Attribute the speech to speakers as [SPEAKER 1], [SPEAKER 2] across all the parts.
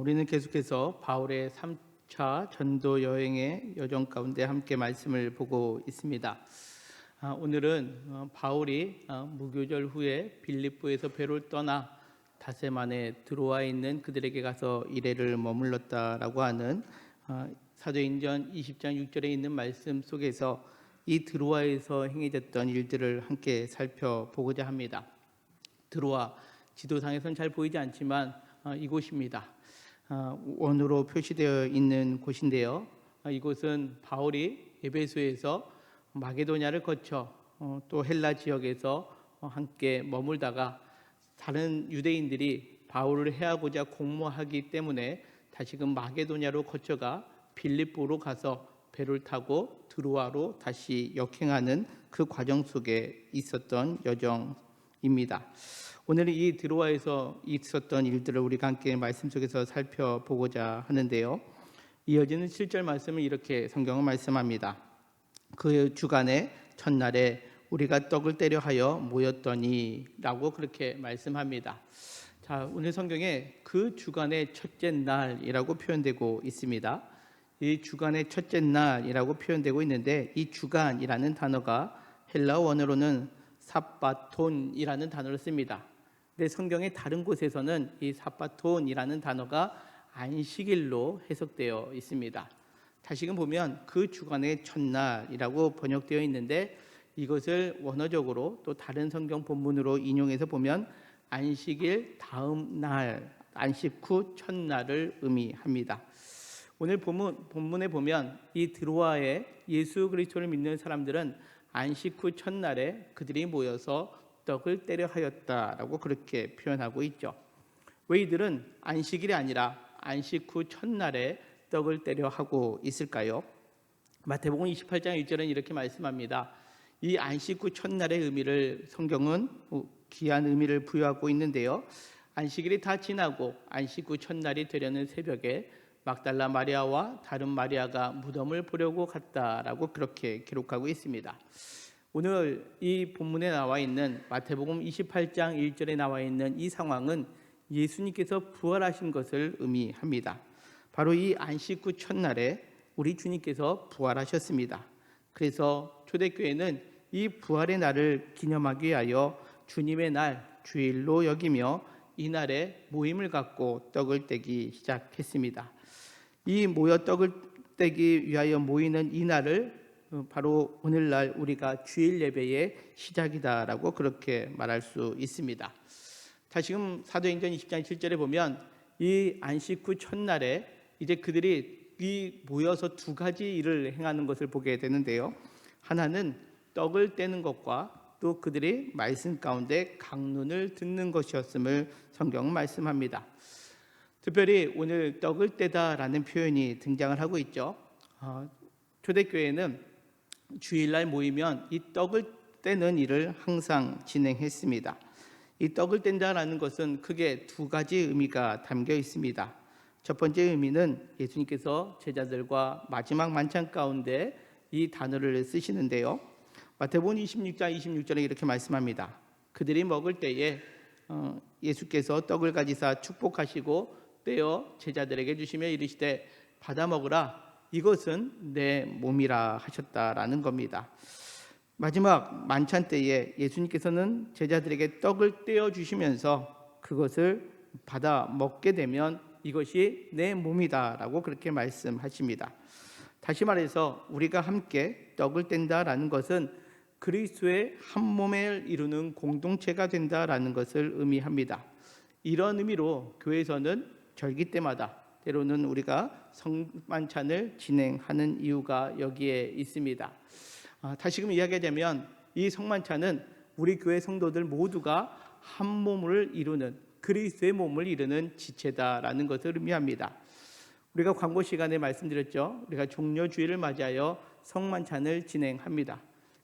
[SPEAKER 1] 우리는 계속해서 바울의 3차 전도 여행의 여정 가운데 함께 말씀을 보고 있습니다. 오늘은 바울이 무교절 후에 빌립보에서 배를 떠나 다세만에 들어와 있는 그들에게 가서 이래를 머물렀다라고 하는 사도행전 20장 6절에 있는 말씀 속에서 이 드로아에서 행해졌던 일들을 함께 살펴보고자 합니다. 드로아, 지도상에서는 잘 보이지 않지만 이곳입니다. 원으로 표시되어 있는 곳인데요. 이곳은 바울이 에베소에서 마게도냐를 거쳐 또 헬라 지역에서 함께 머물다가 다른 유대인들이 바울을 해하고자 공모하기 때문에 다시금 마게도냐로 거쳐가 빌립보로 가서 배를 타고 드로아로 다시 역행하는 그 과정 속에 있었던 여정입니다. 오늘은 이 드로아에서 있었던 일들을 우리가 함께 말씀 속에서 살펴보고자 하는데요. 이어지는 7절 말씀은 이렇게 성경은 말씀합니다. 그 주간의 첫날에 우리가 떡을 떼려 하여 모였더니 라고 그렇게 말씀합니다. 자, 오늘 성경에 그 주간의 첫째 날이라고 표현되고 있습니다. 이 주간의 첫째 날이라고 표현되고 있는데 이 주간이라는 단어가 헬라어 원어로는 삽바톤이라는 단어를 씁니다. 근데 성경의 다른 곳에서는 이 삽바톤이라는 단어가 안식일로 해석되어 있습니다. 다시금 보면 그 주간의 첫날이라고 번역되어 있는데 이것을 원어적으로 또 다른 성경 본문으로 인용해서 보면 안식일 다음 날, 안식 후 첫날을 의미합니다. 오늘 본문에 보면 이 드로아에 예수 그리스도를 믿는 사람들은 안식 후 첫날에 그들이 모여서 떡을 떼려 하였다라고 그렇게 표현하고 있죠. 왜 이들은 안식일이 아니라 안식 후 첫날에 떡을 떼려 하고 있을까요? 마태복음 28장 1절은 이렇게 말씀합니다. 이 안식 후 첫날의 의미를 성경은 귀한 의미를 부여하고 있는데요. 안식일이 다 지나고 안식 후 첫날이 되려는 새벽에 막달라 마리아와 다른 마리아가 무덤을 보려고 갔다라고 그렇게 기록하고 있습니다. 오늘 이 본문에 나와 있는 마태복음 28장 1절에 나와 있는 이 상황은 예수님께서 부활하신 것을 의미합니다. 바로 이 안식 후 첫날에 우리 주님께서 부활하셨습니다. 그래서 초대교회는 이 부활의 날을 기념하기 위하여 주님의 날, 주일로 여기며 이 날에 모임을 갖고 떡을 떼기 시작했습니다. 이 모여 떡을 떼기 위하여 모이는 이 날을 바로 오늘날 우리가 주일 예배의 시작이다라고 그렇게 말할 수 있습니다. 다시금 사도행전 20장 7절에 보면 이 안식 후 첫날에 이제 그들이 이 모여서 두 가지 일을 행하는 것을 보게 되는데요. 하나는 떡을 떼는 것과 또 그들이 말씀 가운데 강론을 듣는 것이었음을 성경은 말씀합니다. 특별히 오늘 떡을 떼다라는 표현이 등장을 하고 있죠. 초대교회는 주일날 모이면 이 떡을 떼는 일을 항상 진행했습니다. 이 떡을 뗀다라는 것은 크게 두 가지 의미가 담겨 있습니다. 첫 번째 의미는 예수님께서 제자들과 마지막 만찬 가운데 이 단어를 쓰시는데요. 마태복음 26장 26절에 이렇게 말씀합니다. 그들이 먹을 때에 예수께서 떡을 가지사 축복하시고 떼어 제자들에게 주시며 이르시되 받아 먹으라 이것은 내 몸이라 하셨다라는 겁니다. 마지막 만찬 때에 예수님께서는 제자들에게 떡을 떼어 주시면서 그것을 받아 먹게 되면 이것이 내 몸이다라고 그렇게 말씀하십니다. 다시 말해서 우리가 함께 떡을 뗀다라는 것은 그리스도의 한 몸을 이루는 공동체가 된다라는 것을 의미합니다. 이런 의미로 교회에서는 절기 때마다 때로는 우리가 성만찬을 진행하는 이유가 여기에 있습니다. 다시금 이야기하자면 이 성만찬은 우리 교회 성도들 모두가 한 몸을 이루는 그리스도의 몸을 이루는 지체다라는 것을 의미합니다. 우리가 광고 시간에 말씀드렸죠. 우리가 종려주일을 맞이하여 성만찬을 진행합니다.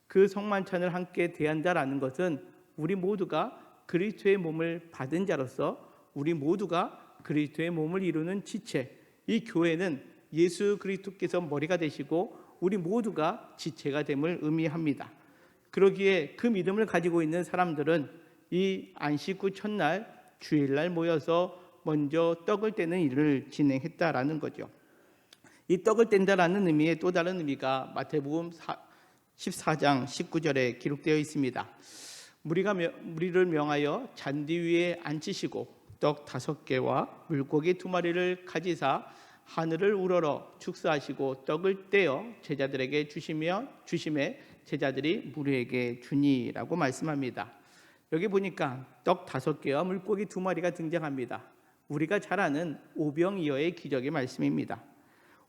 [SPEAKER 1] 그 성만찬을 함께 대한다라는 것은 우리 모두가 그리스도의 몸을 받은 자로서 우리 모두가 그리스도의 몸을 이루는 지체, 이 교회는 예수 그리스도께서 머리가 되시고 우리 모두가 지체가 됨을 의미합니다. 그러기에 그 믿음을 가지고 있는 사람들은 이 안식 후 첫날 주일날 모여서 먼저 떡을 떼는 일을 진행했다라는 거죠. 이 떡을 뗀다라는 의미의 또 다른 의미가 마태복음 14장 19절에 기록되어 있습니다. 무리를 명하여 잔디 위에 앉히시고 떡 5개와 물고기 2마리를 가지사 하늘을 우러러 축사하시고 떡을 떼어 제자들에게 주심에 제자들이 무리에게 주니라고 말씀합니다. 여기 보니까 떡 5개와 물고기 2마리가 등장합니다. 우리가 잘 아는 오병이어의 기적의 말씀입니다.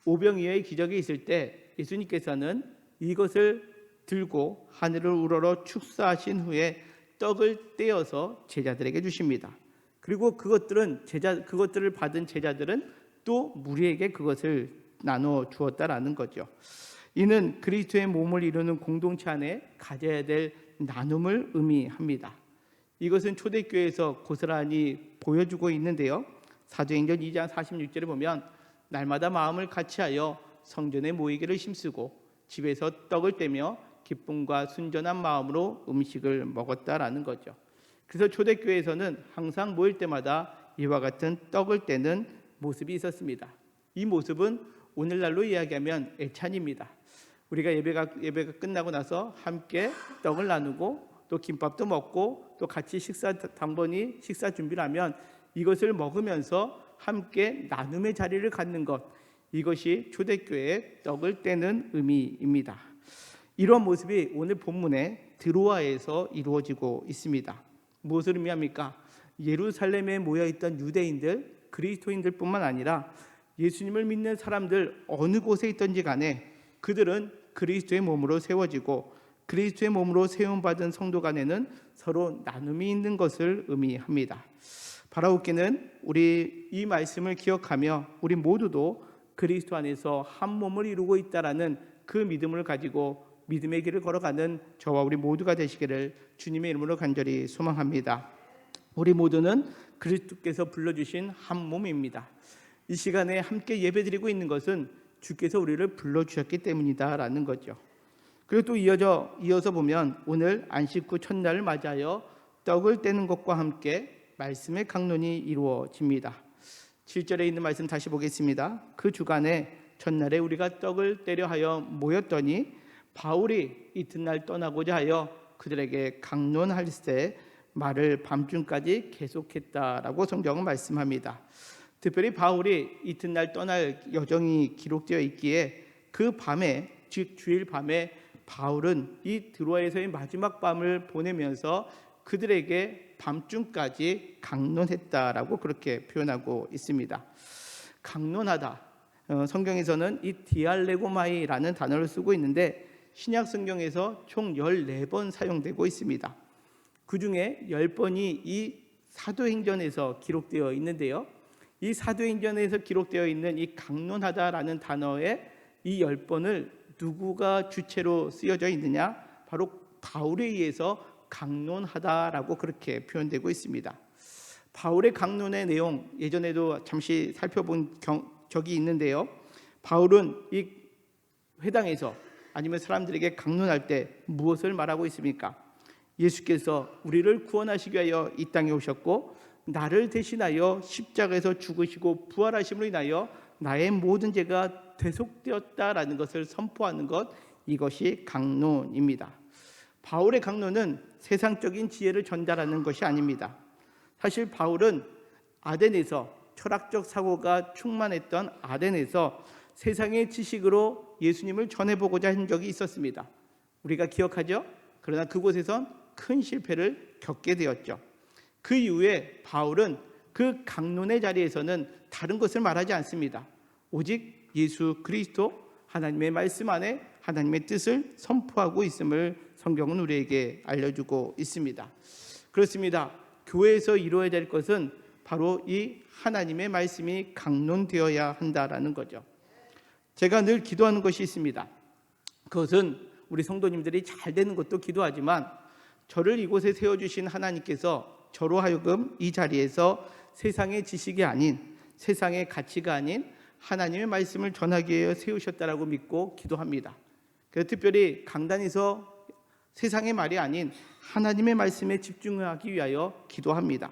[SPEAKER 1] 오병이어의 기적이 있을 때 예수님께서는 이것을 들고 하늘을 우러러 축사하신 후에 떡을 떼어서 제자들에게 주십니다. 그리고 그것들을 받은 제자들은 또 무리에게 그것을 나눠 주었다라는 거죠. 이는 그리스도의 몸을 이루는 공동체 안에 가져야 될 나눔을 의미합니다. 이것은 초대교회에서 고스란히 보여주고 있는데요. 사도행전 2장 46절에 보면 날마다 마음을 같이하여 성전에 모이기를 힘쓰고 집에서 떡을 떼며 기쁨과 순전한 마음으로 음식을 먹었다라는 거죠. 그래서 초대교회에서는 항상 모일 때마다 이와 같은 떡을 떼는 모습이 있었습니다. 이 모습은 오늘날로 이야기하면 애찬입니다. 우리가 예배가 끝나고 나서 함께 떡을 나누고 또 김밥도 먹고 또 같이 식사 준비를 하면 이것을 먹으면서 함께 나눔의 자리를 갖는 것, 이것이 초대교회의 떡을 떼는 의미입니다. 이런 모습이 오늘 본문의 드로아에서 이루어지고 있습니다. 무엇을 의미합니까? 예루살렘에 모여있던 유대인들, 그리스도인들뿐만 아니라 예수님을 믿는 사람들 어느 곳에 있든지 간에 그들은 그리스도의 몸으로 세워지고 그리스도의 몸으로 세움받은 성도 간에는 서로 나눔이 있는 것을 의미합니다. 바라옵기는 우리 이 말씀을 기억하며 우리 모두도 그리스도 안에서 한 몸을 이루고 있다라는 그 믿음을 가지고 믿음의 길을 걸어가는 저와 우리 모두가 되시기를 주님의 이름으로 간절히 소망합니다. 우리 모두는 그리스도께서 불러주신 한 몸입니다. 이 시간에 함께 예배드리고 있는 것은 주께서 우리를 불러주셨기 때문이다라는 거죠. 그리고 또 이어서 보면 오늘 안식 후 첫날을 맞이하여 떡을 떼는 것과 함께 말씀의 강론이 이루어집니다. 7절에 있는 말씀 다시 보겠습니다. 그 주간에 첫날에 우리가 떡을 떼려 하여 모였더니 바울이 이튿날 떠나고자 하여 그들에게 강론할세 말을 밤중까지 계속했다라고 성경은 말씀합니다. 특별히 바울이 이튿날 떠날 여정이 기록되어 있기에 그 밤에, 즉 주일 밤에 바울은 이 드로아에서의 마지막 밤을 보내면서 그들에게 밤중까지 강론했다라고 그렇게 표현하고 있습니다. 강론하다, 성경에서는 이 디알레고마이라는 단어를 쓰고 있는데 신약 성경에서 총 14번 사용되고 있습니다. 그 중에 10번이 이 사도행전에서 기록되어 있는데요. 이 사도행전에서 기록되어 있는 이 강론하다라는 단어에 이 10번을 누구가 주체로 쓰여져 있느냐? 바로 바울에 의해서 강론하다라고 그렇게 표현되고 있습니다. 바울의 강론의 내용 예전에도 잠시 살펴본 적이 있는데요. 바울은 이 회당에서 아니면 사람들에게 강론할 때 무엇을 말하고 있습니까? 예수께서 우리를 구원하시기 위하여 이 땅에 오셨고 나를 대신하여 십자가에서 죽으시고 부활하심으로 인하여 나의 모든 죄가 대속되었다라는 것을 선포하는 것, 이것이 강론입니다. 바울의 강론은 세상적인 지혜를 전달하는 것이 아닙니다. 사실 바울은 아덴에서 철학적 사고가 충만했던 아덴에서 세상의 지식으로 예수님을 전해보고자 한 적이 있었습니다. 우리가 기억하죠? 그러나 그곳에선 큰 실패를 겪게 되었죠. 그 이후에 바울은 그 강론의 자리에서는 다른 것을 말하지 않습니다. 오직 예수 그리스도 하나님의 말씀 안에 하나님의 뜻을 선포하고 있음을 성경은 우리에게 알려주고 있습니다. 그렇습니다. 교회에서 이루어야 될 것은 바로 이 하나님의 말씀이 강론되어야 한다라는 거죠. 제가 늘 기도하는 것이 있습니다. 그것은 우리 성도님들이 잘 되는 것도 기도하지만 저를 이곳에 세워주신 하나님께서 저로 하여금 이 자리에서 세상의 지식이 아닌, 세상의 가치가 아닌 하나님의 말씀을 전하기 위해 세우셨다라고 믿고 기도합니다. 그래서 특별히 강단에서 세상의 말이 아닌 하나님의 말씀에 집중하기 위하여 기도합니다.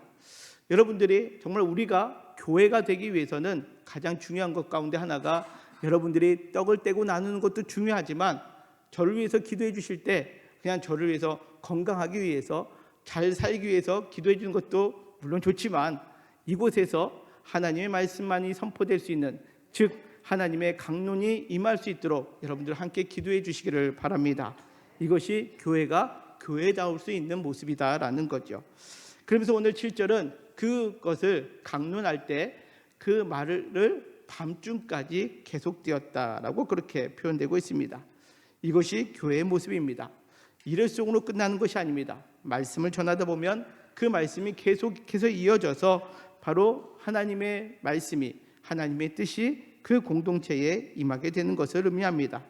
[SPEAKER 1] 여러분들이 정말 우리가 교회가 되기 위해서는 가장 중요한 것 가운데 하나가 여러분들이 떡을 떼고 나누는 것도 중요하지만 저를 위해서 기도해 주실 때 그냥 저를 위해서 건강하기 위해서 잘 살기 위해서 기도해 주는 것도 물론 좋지만 이곳에서 하나님의 말씀만이 선포될 수 있는, 즉 하나님의 강론이 임할 수 있도록 여러분들 함께 기도해 주시기를 바랍니다. 이것이 교회가 교회다울 수 있는 모습이다라는 거죠. 그러면서 오늘 7절은 그것을 강론할 때 그 말을 밤중까지 계속되었다라고 그렇게 표현되고 있습니다. 이것이 교회의 모습입니다. 일회성으로 끝나는 것이 아닙니다. 말씀을 전하다 보면 그 말씀이 계속해서 이어져서 바로 하나님의 말씀이, 하나님의 뜻이 그 공동체에 임하게 되는 것을 의미합니다.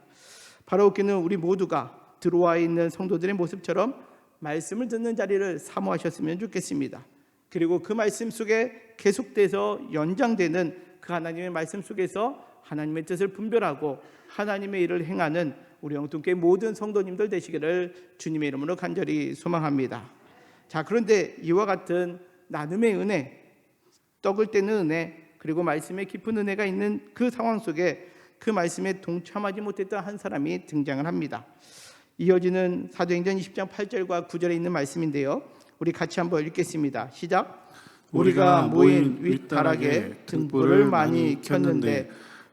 [SPEAKER 1] 바로 그는 우리 모두가 들어와 있는 성도들의 모습처럼 말씀을 듣는 자리를 사모하셨으면 좋겠습니다. 그리고 그 말씀 속에 계속돼서 연장되는 그 하나님의 말씀 속에서 하나님의 뜻을 분별하고 하나님의 일을 행하는 우리 영통교회 모든 성도님들 되시기를 주님의 이름으로 간절히 소망합니다. 자, 그런데 이와 같은 나눔의 은혜, 떡을 떼는 은혜, 그리고 말씀의 깊은 은혜가 있는 그 상황 속에 그 말씀에 동참하지 못했던 한 사람이 등장을 합니다. 이어지는 사도행전 20장 8절과 9절에 있는 말씀인데요, 우리 같이 한번 읽겠습니다. 시작. 우리가 모인 윗다락에 등불을 많이 켰는데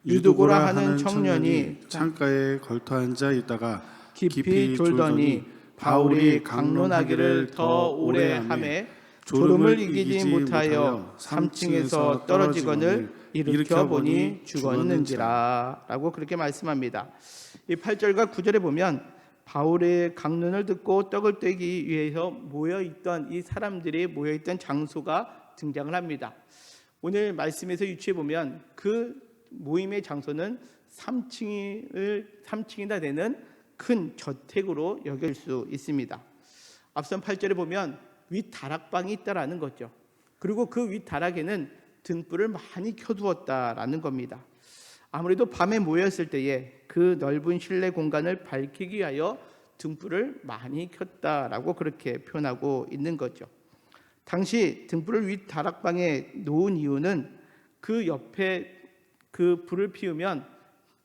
[SPEAKER 1] 유두고라 하는 청년이
[SPEAKER 2] 창가에 걸터 앉아 있다가
[SPEAKER 1] 깊이 졸더니 바울이 강론하기를 더 오래 하매 졸음을 이기지 못하여 3층에서 떨어지거늘 일으켜 보니 죽었는지라 라고 그렇게 말씀합니다. 이 8절과 9절에 보면 바울의 강론을 듣고 떡을 떼기 위해서 모여있던 이 사람들이 모여있던 장소가 등장을 합니다. 오늘 말씀에서 유추해 보면 그 모임의 장소는 3층이나 되는 큰 저택으로 여길 수 있습니다. 앞선 8절에 보면 윗다락방이 있다라는 거죠. 그리고 그 윗다락에는 등불을 많이 켜두었다라는 겁니다. 아무래도 밤에 모였을 때에 그 넓은 실내 공간을 밝히기 위하여 등불을 많이 켰다라고 그렇게 표현하고 있는 거죠. 당시 등불을 윗다락방에 놓은 이유는 그 옆에 그 불을 피우면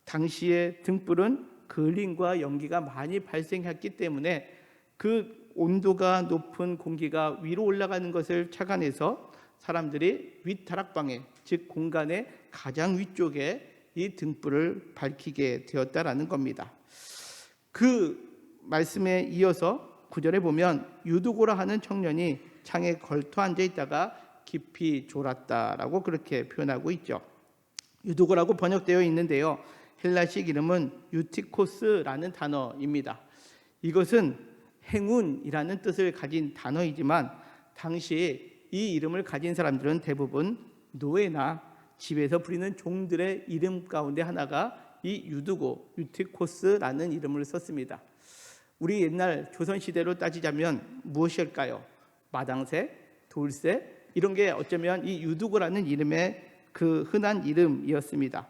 [SPEAKER 1] 당시에 등불은 그을림과 연기가 많이 발생했기 때문에 그 온도가 높은 공기가 위로 올라가는 것을 착안해서 사람들이 윗다락방에, 즉 공간의 가장 위쪽에 이 등불을 밝히게 되었다라는 겁니다. 그 말씀에 이어서 9절에 보면 유두고라 하는 청년이 창에 걸터 앉아 있다가 깊이 졸았다라고 그렇게 표현하고 있죠. 유두고라고 번역되어 있는데요, 헬라식 이름은 유티코스라는 단어입니다. 이것은 행운이라는 뜻을 가진 단어이지만 당시 이 이름을 가진 사람들은 대부분 노예나 집에서 부리는 종들의 이름 가운데 하나가 이 유티코스라는 이름을 썼습니다. 우리 옛날 조선시대로 따지자면 무엇일까요? 마당새, 돌새, 이런 게 어쩌면 이 유두고라는 이름의 그 흔한 이름이었습니다.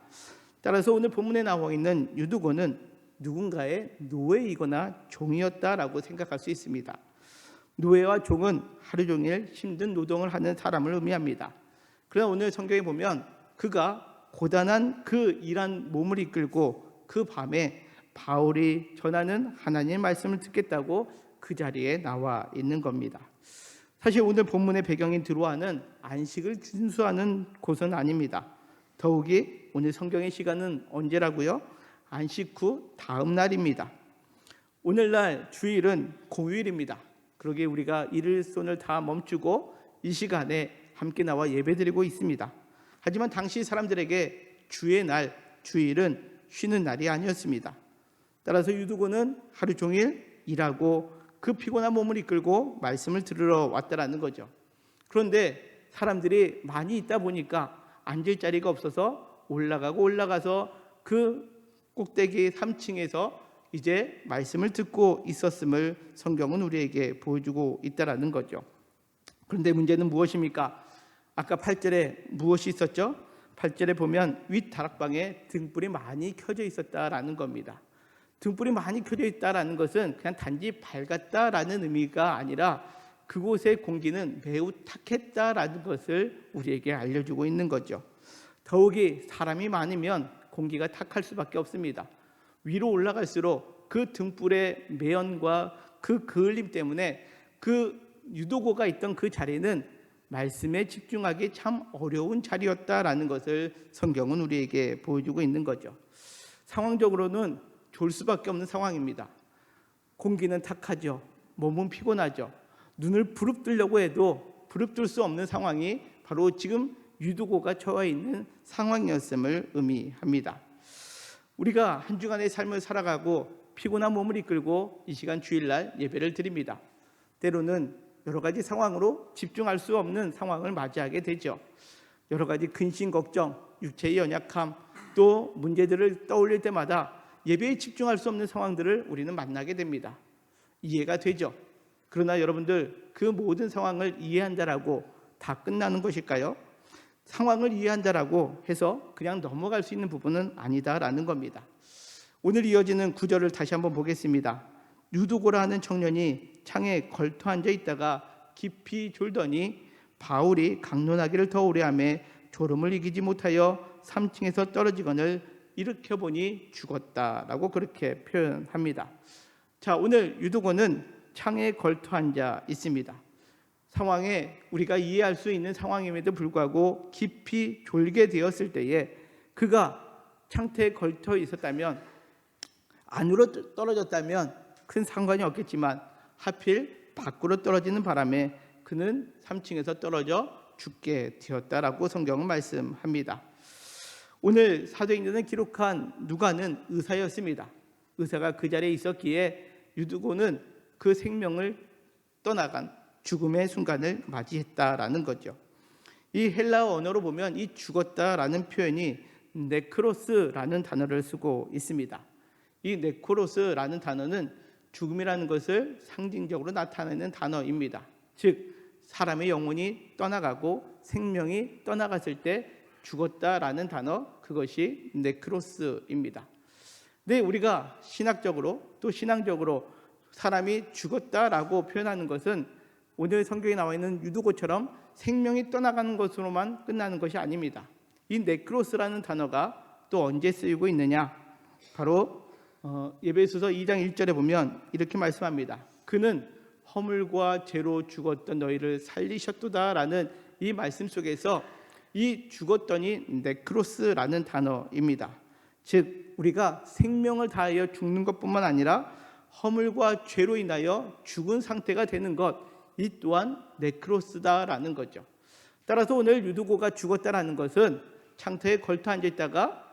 [SPEAKER 1] 따라서 오늘 본문에 나와 있는 유두고는 누군가의 노예이거나 종이었다라고 생각할 수 있습니다. 노예와 종은 하루 종일 힘든 노동을 하는 사람을 의미합니다. 그러나 오늘 성경에 보면 그가 고단한 그 일한 몸을 이끌고 그 밤에 바울이 전하는 하나님의 말씀을 듣겠다고 그 자리에 나와 있는 겁니다. 사실 오늘 본문의 배경인 드로아는 안식을 준수하는 곳은 아닙니다. 더욱이 오늘 성경의 시간은 언제라고요? 안식 후 다음 날입니다. 오늘날 주일은 공휴일입니다. 그러기에 우리가 일손을 다 멈추고 이 시간에 함께 나와 예배드리고 있습니다. 하지만 당시 사람들에게 주의 날, 주일은 쉬는 날이 아니었습니다. 따라서 유두고는 하루 종일 일하고 그 피곤한 몸을 이끌고 말씀을 들으러 왔다라는 거죠. 그런데 사람들이 많이 있다 보니까 앉을 자리가 없어서 올라가서 그 꼭대기 3층에서 이제 말씀을 듣고 있었음을 성경은 우리에게 보여주고 있다라는 거죠. 그런데 문제는 무엇입니까? 아까 8절에 무엇이 있었죠? 8절에 보면 윗다락방에 등불이 많이 켜져 있었다라는 겁니다. 등불이 많이 켜져 있다라는 것은 그냥 단지 밝았다라는 의미가 아니라 그곳의 공기는 매우 탁했다라는 것을 우리에게 알려주고 있는 거죠. 더욱이 사람이 많으면 공기가 탁할 수밖에 없습니다. 위로 올라갈수록 그 등불의 매연과 그 그을림 때문에 그 유도고가 있던 그 자리는 말씀에 집중하기 참 어려운 자리였다라는 것을 성경은 우리에게 보여주고 있는 거죠. 상황적으로는 졸 수밖에 없는 상황입니다. 공기는 탁하죠. 몸은 피곤하죠. 눈을 부릅뜨려고 해도 부릅뜰 수 없는 상황이 바로 지금 유두고가 처해 있는 상황이었음을 의미합니다. 우리가 한 주간의 삶을 살아가고 피곤한 몸을 이끌고 이 시간 주일날 예배를 드립니다. 때로는 여러 가지 상황으로 집중할 수 없는 상황을 맞이하게 되죠. 여러 가지 근심 걱정, 육체의 연약함, 또 문제들을 떠올릴 때마다 예배에 집중할 수 없는 상황들을 우리는 만나게 됩니다. 이해가 되죠. 그러나 여러분들, 그 모든 상황을 이해한다라고 다 끝나는 것일까요? 상황을 이해한다라고 해서 그냥 넘어갈 수 있는 부분은 아니다라는 겁니다. 오늘 이어지는 구절을 다시 한번 보겠습니다. 유두고라 하는 청년이 창에 걸터 앉아 있다가 깊이 졸더니 바울이 강론하기를 더 오래하며 졸음을 이기지 못하여 3층에서 떨어지거늘 일으켜보니 죽었다라고 그렇게 표현합니다. 자, 오늘 유두고는 창에 걸터 앉아 있습니다. 상황에 우리가 이해할 수 있는 상황임에도 불구하고 깊이 졸게 되었을 때에 그가 창태에 걸터 있었다면, 안으로 떨어졌다면 큰 상관이 없겠지만 하필 밖으로 떨어지는 바람에 그는 3층에서 떨어져 죽게 되었다라고 성경은 말씀합니다. 오늘 사도행전을 기록한 누가는 의사였습니다. 의사가 그 자리에 있었기에 유두고는 그 생명을 떠나간 죽음의 순간을 맞이했다라는 거죠. 이 헬라어 언어로 보면 이 죽었다라는 표현이 네크로스라는 단어를 쓰고 있습니다. 이 네크로스라는 단어는 죽음이라는 것을 상징적으로 나타내는 단어입니다. 즉 사람의 영혼이 떠나가고 생명이 떠나갔을 때 죽었다라는 단어, 그것이 네크로스입니다. 네, 우리가 신학적으로 또 신앙적으로 사람이 죽었다라고 표현하는 것은 오늘 성경에 나와 있는 유두고처럼 생명이 떠나가는 것으로만 끝나는 것이 아닙니다. 이 네크로스라는 단어가 또 언제 쓰이고 있느냐? 바로 에베소서 2장 1절에 보면 이렇게 말씀합니다. 그는 허물과 죄로 죽었던 너희를 살리셨도다라는 이 말씀 속에서 이 죽었더니 네크로스라는 단어입니다. 즉 우리가 생명을 다하여 죽는 것뿐만 아니라 허물과 죄로 인하여 죽은 상태가 되는 것, 이 또한 네크로스다라는 거죠. 따라서 오늘 유두고가 죽었다라는 것은 창터에 걸터 앉아 있다가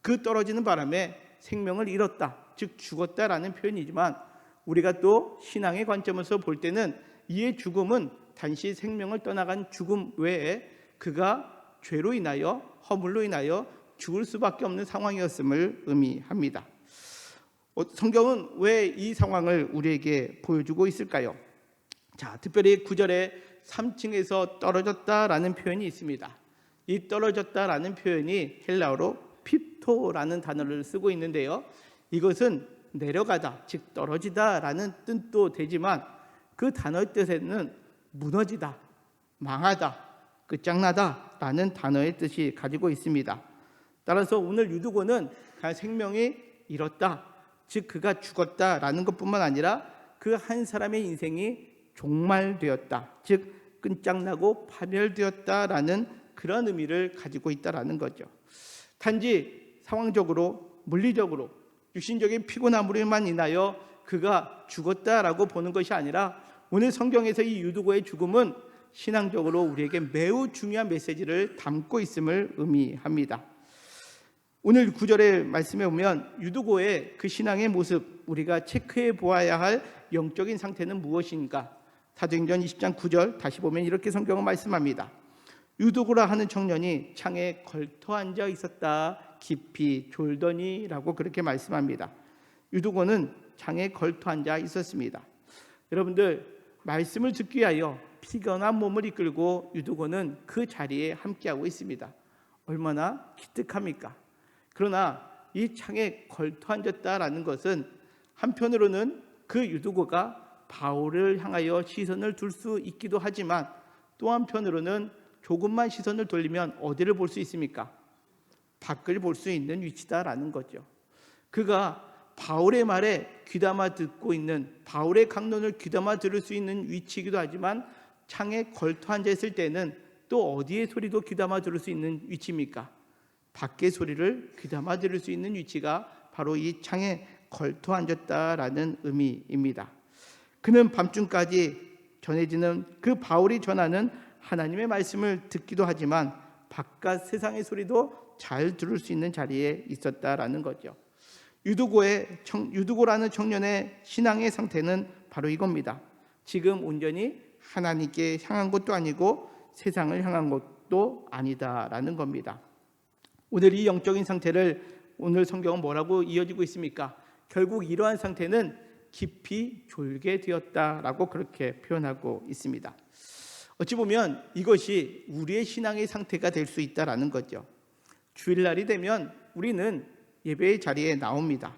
[SPEAKER 1] 그 떨어지는 바람에 생명을 잃었다, 즉 죽었다라는 표현이지만 우리가 또 신앙의 관점에서 볼 때는 이의 죽음은 단지 생명을 떠나간 죽음 외에 그가 죄로 인하여 허물로 인하여 죽을 수밖에 없는 상황이었음을 의미합니다. 성경은 왜 이 상황을 우리에게 보여주고 있을까요? 자, 특별히 9절에 3층에서 떨어졌다라는 표현이 있습니다. 이 떨어졌다라는 표현이 헬라어로 핍토라는 단어를 쓰고 있는데요. 이것은 내려가다, 즉 떨어지다라는 뜻도 되지만 그 단어의 뜻에는 무너지다, 망하다, 끝장나다라는 단어의 뜻이 가지고 있습니다. 따라서 오늘 유두고는 그냥 생명이 잃었다, 즉 그가 죽었다라는 것뿐만 아니라 그 한 사람의 인생이 종말되었다, 즉 끝장나고 파멸되었다라는 그런 의미를 가지고 있다라는 거죠. 단지 상황적으로, 물리적으로, 육신적인 피곤함으로만 인하여 그가 죽었다라고 보는 것이 아니라 오늘 성경에서 이 유두고의 죽음은 신앙적으로 우리에게 매우 중요한 메시지를 담고 있음을 의미합니다. 오늘 9절의 말씀에 보면 유두고의 그 신앙의 모습, 우리가 체크해 보아야 할 영적인 상태는 무엇인가? 사도행전 20장 9절 다시 보면 이렇게 성경은 말씀합니다. 유두고라 하는 청년이 창에 걸터 앉아 있었다, 깊이 졸더니 라고 그렇게 말씀합니다. 유두고는 창에 걸터 앉아 있었습니다. 여러분들, 말씀을 듣기 위하여 피곤한 몸을 이끌고 유두고는 그 자리에 함께하고 있습니다. 얼마나 기특합니까? 그러나 이 창에 걸터 앉았다라는 것은 한편으로는 그 유두고가 바울을 향하여 시선을 둘 수 있기도 하지만 또 한편으로는 조금만 시선을 돌리면 어디를 볼 수 있습니까? 밖을 볼 수 있는 위치다라는 거죠. 그가 바울의 말에 귀담아 듣고 있는, 바울의 강론을 귀담아 들을 수 있는 위치이기도 하지만 창에 걸터 앉아 있을 때는 또 어디의 소리도 귀담아 들을 수 있는 위치입니까? 밖의 소리를 귀담아 들을 수 있는 위치가 바로 이 창에 걸터 앉았다라는 의미입니다. 그는 밤중까지 전해지는 그 바울이 전하는 하나님의 말씀을 듣기도 하지만 바깥 세상의 소리도 잘 들을 수 있는 자리에 있었다라는 거죠. 유두고라는 청년의 신앙의 상태는 바로 이겁니다. 지금 온전히 하나님께 향한 것도 아니고 세상을 향한 것도 아니다라는 겁니다. 오늘 이 영적인 상태를 오늘 성경은 뭐라고 이어지고 있습니까? 결국 이러한 상태는 깊이 졸게 되었다라고 그렇게 표현하고 있습니다. 어찌 보면 이것이 우리의 신앙의 상태가 될 수 있다라는 거죠. 주일날이 되면 우리는 예배의 자리에 나옵니다.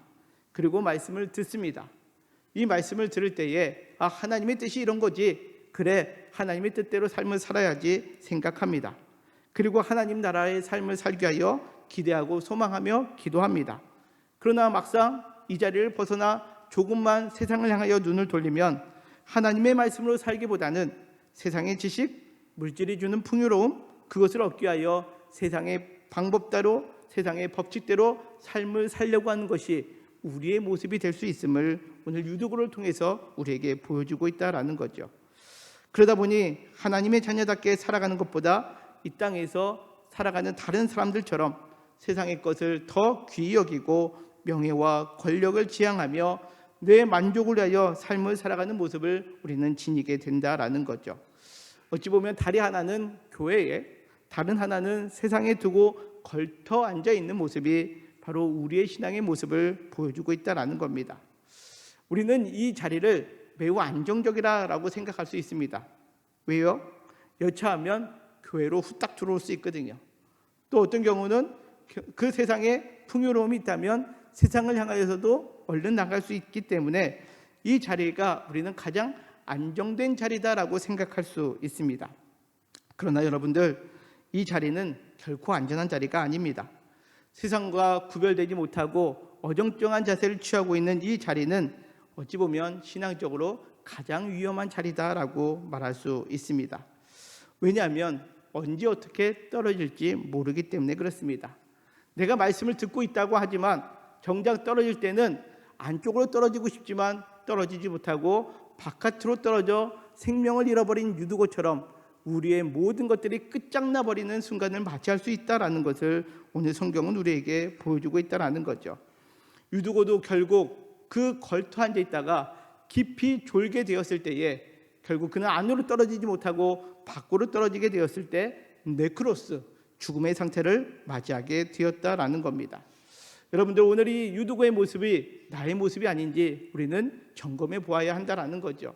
[SPEAKER 1] 그리고 말씀을 듣습니다. 이 말씀을 들을 때에 하나님의 뜻이 이런 거지, 그래 하나님의 뜻대로 삶을 살아야지 생각합니다. 그리고 하나님 나라의 삶을 살기 위하여 기대하고 소망하며 기도합니다. 그러나 막상 이 자리를 벗어나 조금만 세상을 향하여 눈을 돌리면 하나님의 말씀으로 살기보다는 세상의 지식, 물질이 주는 풍요로움, 그것을 얻기 위하여 세상의 방법대로, 세상의 법칙대로 삶을 살려고 하는 것이 우리의 모습이 될 수 있음을 오늘 유두고를 통해서 우리에게 보여주고 있다라는 거죠. 그러다 보니 하나님의 자녀답게 살아가는 것보다 이 땅에서 살아가는 다른 사람들처럼 세상의 것을 더 귀히 여기고 명예와 권력을 지향하며 내 만족을 위하여 삶을 살아가는 모습을 우리는 지니게 된다라는 거죠. 어찌 보면 다리 하나는 교회에, 다른 하나는 세상에 두고 걸터 앉아 있는 모습이 바로 우리의 신앙의 모습을 보여주고 있다라는 겁니다. 우리는 이 자리를 매우 안정적이라고 생각할 수 있습니다. 왜요? 여차하면 교회로 후딱 들어올 수 있거든요. 또 어떤 경우는 그 세상에 풍요로움이 있다면 세상을 향하여서도 얼른 나갈 수 있기 때문에 이 자리가 우리는 가장 안정된 자리다라고 생각할 수 있습니다. 그러나 여러분들, 이 자리는 결코 안전한 자리가 아닙니다. 세상과 구별되지 못하고 어정쩡한 자세를 취하고 있는 이 자리는 어찌 보면 신앙적으로 가장 위험한 자리다라고 말할 수 있습니다. 왜냐하면 언제 어떻게 떨어질지 모르기 때문에 그렇습니다. 내가 말씀을 듣고 있다고 하지만 정작 떨어질 때는 안쪽으로 떨어지고 싶지만 떨어지지 못하고 바깥으로 떨어져 생명을 잃어버린 유두고처럼 우리의 모든 것들이 끝장나버리는 순간을 맞이할 수 있다는 것을 오늘 성경은 우리에게 보여주고 있다는 거죠. 유두고도 결국 그 걸터 앉아 있다가 깊이 졸게 되었을 때에 결국 그는 안으로 떨어지지 못하고 밖으로 떨어지게 되었을 때 네크로스, 죽음의 상태를 맞이하게 되었다라는 겁니다. 여러분들, 오늘 이 유두고의 모습이 나의 모습이 아닌지 우리는 점검해 보아야 한다라는 거죠.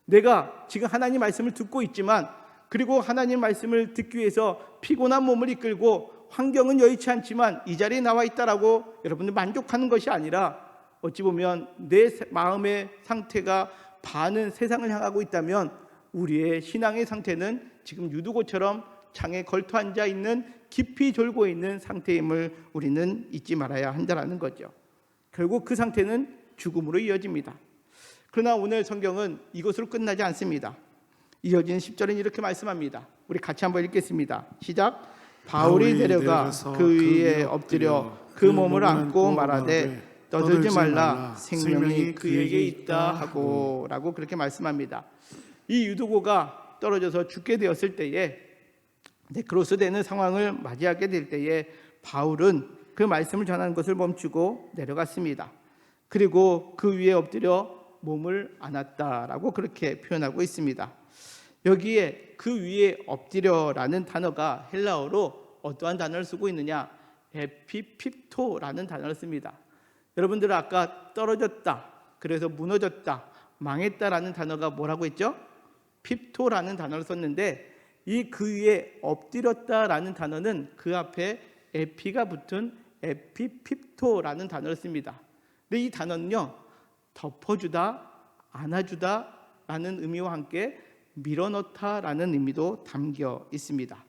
[SPEAKER 1] 내가 지금 하나님 말씀을 듣고 있지만, 그리고 하나님 말씀을 듣기 위해서 피곤한 몸을 이끌고 환경은 여의치 않지만 이 자리에 나와 있다라고 여러분들 만족하는 것이 아니라, 어찌 보면 내 마음의 상태가 반은 세상을 향하고 있다면 우리의 신앙의 상태는 지금 유두고처럼 창에 걸터 앉아 있는, 깊이 졸고 있는 상태임을 우리는 잊지 말아야 한다는 거죠. 결국 그 상태는 죽음으로 이어집니다. 그러나 오늘 성경은 이것으로 끝나지 않습니다. 이어진 10절은 이렇게 말씀합니다. 우리 같이 한번 읽겠습니다. 시작. 바울이 내려가 그 위에 엎드려 그 몸을 안고 말하되 떠들지 말라, 생명이 그에게 있다 하고 라고 그렇게 말씀합니다. 이 유두고가 떨어져서 죽게 되었을 때에, 네크로스 되는 상황을 맞이하게 될 때에 바울은 그 말씀을 전하는 것을 멈추고 내려갔습니다. 그리고 그 위에 엎드려 몸을 안았다라고 그렇게 표현하고 있습니다. 여기에 그 위에 엎드려라는 단어가 헬라어로 어떠한 단어를 쓰고 있느냐? 에피핍토라는 단어를 씁니다. 여러분들은 아까 떨어졌다, 그래서 무너졌다, 망했다라는 단어가 뭐라고 했죠? 핍토라는 단어를 썼는데, 이 그 위에 엎드렸다라는 단어는 그 앞에 에피가 붙은 에피핍토라는 단어를 씁니다. 근데 이 단어는요, 덮어주다, 안아주다, 라는 의미와 함께 밀어넣다라는 의미도 담겨 있습니다.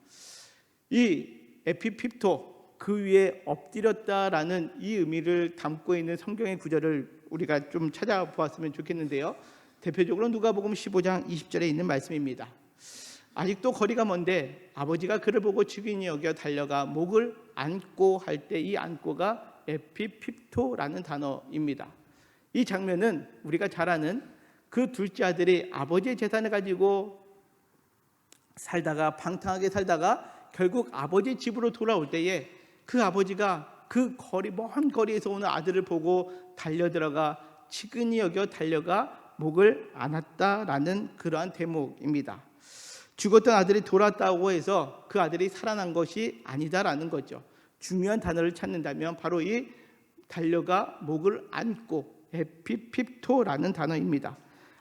[SPEAKER 1] 이 에피핍토, 그 위에 엎드렸다라는 이 의미를 담고 있는 성경의 구절을 우리가 좀 찾아보았으면 좋겠는데요. 대표적으로 누가복음 15장 20절에 있는 말씀입니다. 아직도 거리가 먼데 아버지가 그를 보고 측은히 여겨 달려가 목을 안고 할 때 이 안고가 에피핍토라는 단어입니다. 이 장면은 우리가 잘 아는 그 둘째 아들이 아버지의 재산을 가지고 살다가 방탕하게 살다가 결국 아버지 집으로 돌아올 때에 그 아버지가 그 먼 거리에서 오는 아들을 보고 달려들어가 측은히 여겨 달려가 목을 안았다라는 그러한 대목입니다. 죽었던 아들이 돌아왔다고 해서 그 아들이 살아난 것이 아니다라는 거죠. 중요한 단어를 찾는다면 바로 이 달려가 목을 안고 에피핍토라는 단어입니다.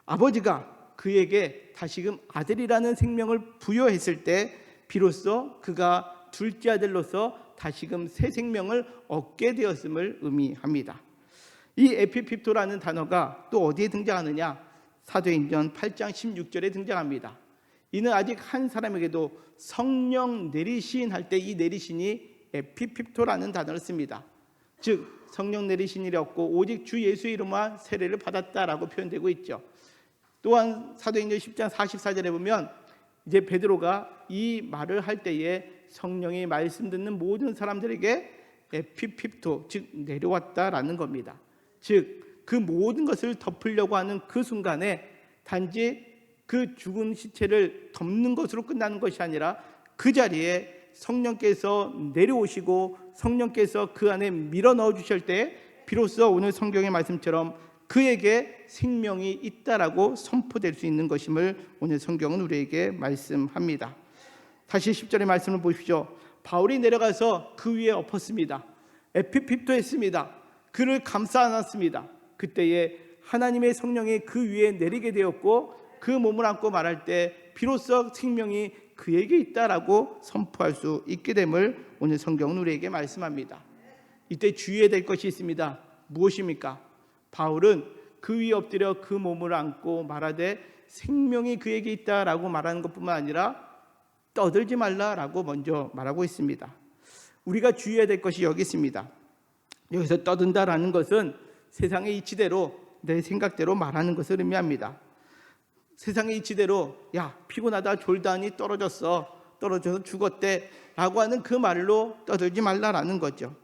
[SPEAKER 1] 아버지가 그에게 다시금 아들이라는 생명을 부여했을 때 비로소 그가 둘째 아들로서 다시금 새 생명을 얻게 되었음을 의미합니다. 이 에피핍토라는 단어가 또 어디에 등장하느냐? 사도행전 8장 16절에 등장합니다. 이는 아직 한 사람에게도 성령 내리신 할 때 이 내리신이 에피핍토라는 단어를 씁니다. 즉 성령 내리신이 없고 오직 주 예수 이름과 세례를 받았다라고 표현되고 있죠. 또한 사도행전 10장 44절에 보면 이제 베드로가 이 말을 할 때에 성령이 말씀 듣는 모든 사람들에게 에피핍토, 즉 내려왔다라는 겁니다. 즉 그 모든 것을 덮으려고 하는 그 순간에 단지 그 죽은 시체를 덮는 것으로 끝나는 것이 아니라 그 자리에 성령께서 내려오시고 성령께서 그 안에 밀어넣어 주실 때 비로소 오늘 성경의 말씀처럼 그에게 생명이 있다라고 선포될 수 있는 것임을 오늘 성경은 우리에게 말씀합니다. 다시 10절의 말씀을 보십시오. 바울이 내려가서 그 위에 엎었습니다. 에피핍토 했습니다. 그를 감싸 안았습니다. 그때에 하나님의 성령이 그 위에 내리게 되었고 그 몸을 안고 말할 때 비로소 생명이 그에게 있다라고 선포할 수 있게 됨을 오늘 성경은 우리에게 말씀합니다. 이때 주의해야 될 것이 있습니다. 무엇입니까? 바울은 그 위에 엎드려 그 몸을 안고 말하되 생명이 그에게 있다라고 말하는 것뿐만 아니라 떠들지 말라라고 먼저 말하고 있습니다. 우리가 주의해야 될 것이 여기 있습니다. 여기서 떠든다라는 것은 세상의 이치대로 내 생각대로 말하는 것을 의미합니다. 세상의 이치대로 야 피곤하다 졸다니 떨어져서 죽었대 라고 하는 그 말로 떠들지 말라라는 거죠.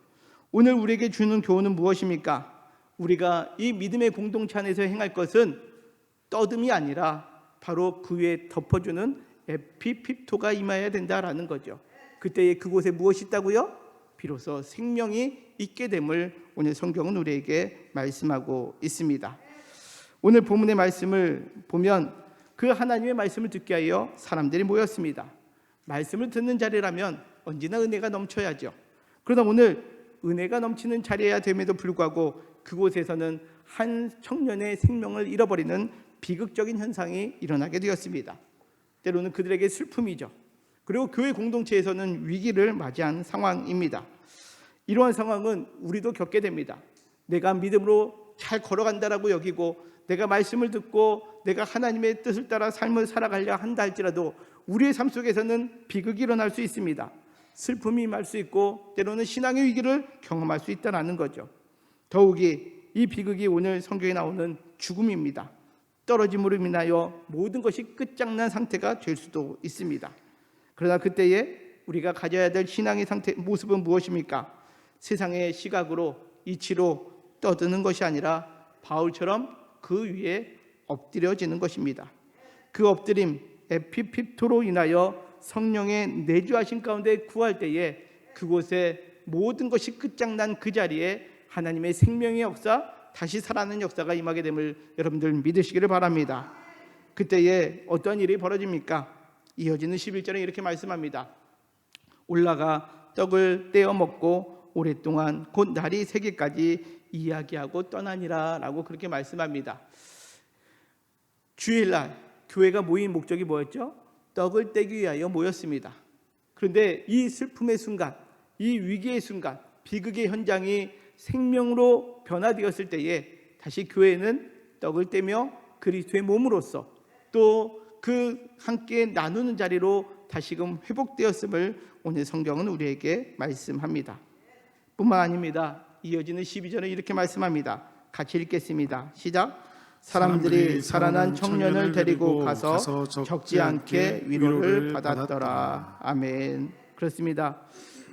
[SPEAKER 1] 오늘 우리에게 주는 교훈은 무엇입니까? 우리가 이 믿음의 공동체 안에서 행할 것은 떠듬이 아니라 바로 그 위에 덮어주는 에피핍토가 임해야 된다라는 거죠. 그때에 그곳에 무엇이 있다고요? 비로소 생명이 있게 됨을 오늘 성경은 우리에게 말씀하고 있습니다. 오늘 본문의 말씀을 보면 그 하나님의 말씀을 듣게 하여 사람들이 모였습니다. 말씀을 듣는 자리라면 언제나 은혜가 넘쳐야죠. 그러나 오늘 은혜가 넘치는 자리여야 됨에도 불구하고 그곳에서는 한 청년의 생명을 잃어버리는 비극적인 현상이 일어나게 되었습니다. 때로는 그들에게 슬픔이죠. 그리고 교회 공동체에서는 위기를 맞이한 상황입니다. 이러한 상황은 우리도 겪게 됩니다. 내가 믿음으로 잘 걸어간다라고 여기고 내가 말씀을 듣고 내가 하나님의 뜻을 따라 삶을 살아가려 한다 할지라도 우리의 삶 속에서는 비극이 일어날 수 있습니다. 슬픔이 임할 수 있고 때로는 신앙의 위기를 경험할 수 있다는 거죠. 더욱이 이 비극이 오늘 성경에 나오는 죽음입니다. 떨어짐으로 인하여 모든 것이 끝장난 상태가 될 수도 있습니다. 그러나 그때에 우리가 가져야 될 신앙의 상태 모습은 무엇입니까? 세상의 시각으로 이치로 떠드는 것이 아니라 바울처럼 그 위에 엎드려지는 것입니다. 그 엎드림 에피핍토로 인하여 성령의 내주하신 가운데 구할 때에 그곳에 모든 것이 끝장난 그 자리에 하나님의 생명의 역사, 다시 살아나는 역사가 임하게 됨을 여러분들 믿으시기를 바랍니다. 그때에 어떤 일이 벌어집니까? 이어지는 11절에 이렇게 말씀합니다. 올라가 떡을 떼어 먹고 오랫동안 곧 날이 새기까지 이야기하고 떠나니라 라고 그렇게 말씀합니다. 주일날 교회가 모인 목적이 뭐였죠? 떡을 떼기 위하여 모였습니다. 그런데 이 슬픔의 순간, 이 위기의 순간, 비극의 현장이 생명으로 변화되었을 때에 다시 교회는 떡을 떼며 그리스도의 몸으로서 또 그 함께 나누는 자리로 다시금 회복되었음을 오늘 성경은 우리에게 말씀합니다. 뿐만 아닙니다. 이어지는 12절은 이렇게 말씀합니다. 같이 읽겠습니다. 시작. 사람들이 살아난 청년을 데리고 가서 적지 않게 위로를 받았더라. 아멘. 그렇습니다.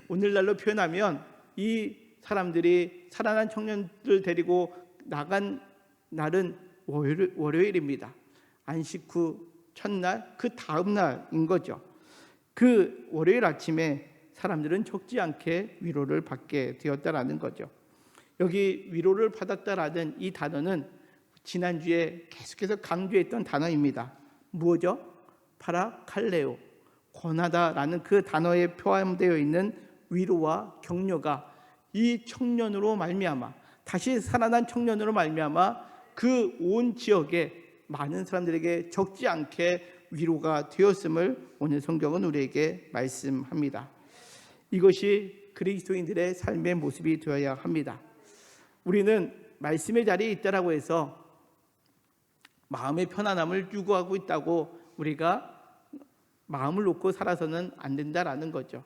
[SPEAKER 1] 오늘날로 표현하면 이 사람들이 살아난 청년들을 데리고 나간 날은 월요일입니다. 안식 후 첫날, 그 다음 날인 거죠. 그 월요일 아침에 사람들은 적지 않게 위로를 받게 되었다라는 거죠. 여기 위로를 받았다라는 이 단어는 지난주에 계속해서 강조했던 단어입니다. 무엇이죠? 파라칼레오, 권하다라는 그 단어에 포함되어 있는 위로와 격려가 이 청년으로 말미암아, 다시 살아난 청년으로 말미암아 그 온 지역에 많은 사람들에게 적지 않게 위로가 되었음을 오늘 성경은 우리에게 말씀합니다. 이것이 그리스도인들의 삶의 모습이 되어야 합니다. 우리는 말씀의 자리에 있다라고 해서 마음의 편안함을 추구하고 있다고 우리가 마음을 놓고 살아서는 안 된다라는 거죠.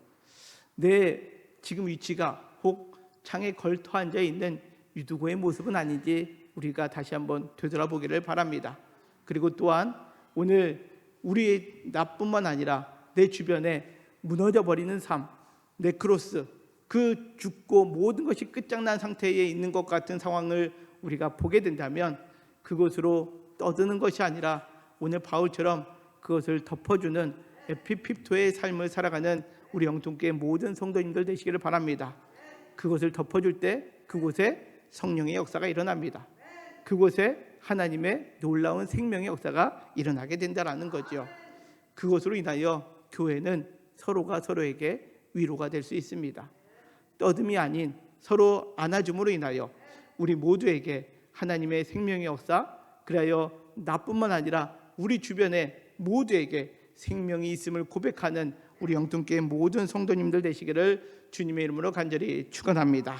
[SPEAKER 1] 내 지금 위치가 혹 창에 걸터 앉아 있는 유두고의 모습은 아닌지 우리가 다시 한번 되돌아보기를 바랍니다. 그리고 또한 오늘 우리 나뿐만 아니라 내 주변에 무너져 버리는 삶, 네크로스, 그 죽고 모든 것이 끝장난 상태에 있는 것 같은 상황을 우리가 보게 된다면 그것으로 떠드는 것이 아니라 오늘 바울처럼 그것을 덮어주는 에피핍토의 삶을 살아가는 우리 영통교회 모든 성도님들 되시기를 바랍니다. 그것을 덮어줄 때 그곳에 성령의 역사가 일어납니다. 그곳에 하나님의 놀라운 생명의 역사가 일어나게 된다는 거죠. 그것으로 인하여 교회는 서로가 서로에게 위로가 될 수 있습니다. 떠듬이 아닌 서로 안아줌으로 인하여 우리 모두에게 하나님의 생명의 역사, 그리하여 나뿐만 아니라 우리 주변에 모두에게 생명이 있음을 고백하는 우리 영통교회 모든 성도님들 되시기를 주님의 이름으로 간절히 축원합니다.